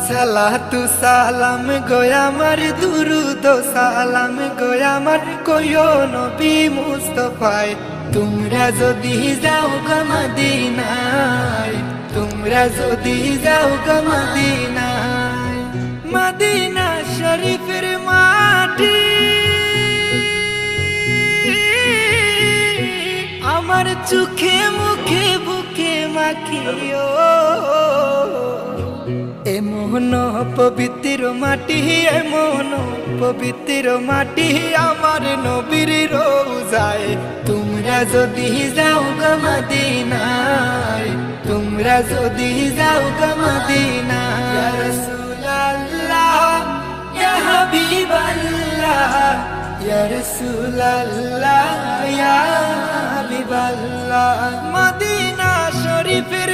সালাতু সালাম গো আমার দুরুদ সালাম গো আমার কইও নবী মুস্তাফায় তোমরা যদি যাও গো মদিনায় তোমরা যদি যাও গো মদিনায় মদিনা শরীফের মাটি আমার চোখে মুখে বুকে মাখিও এমন পবিত্র মাটি এমন পবিত্র মাটি আমার নবীর রোজায় তোমরা যদি যাও গো মদিনায় তোমরা যদি যাও গো মদিনায় ইয়া রাসূলুল্লাহ ইয়া হাবিবাল্লাহ ইয়া রাসূলুল্লাহ ইয়া হাবিবাল্লাহ মদিনা শরীফের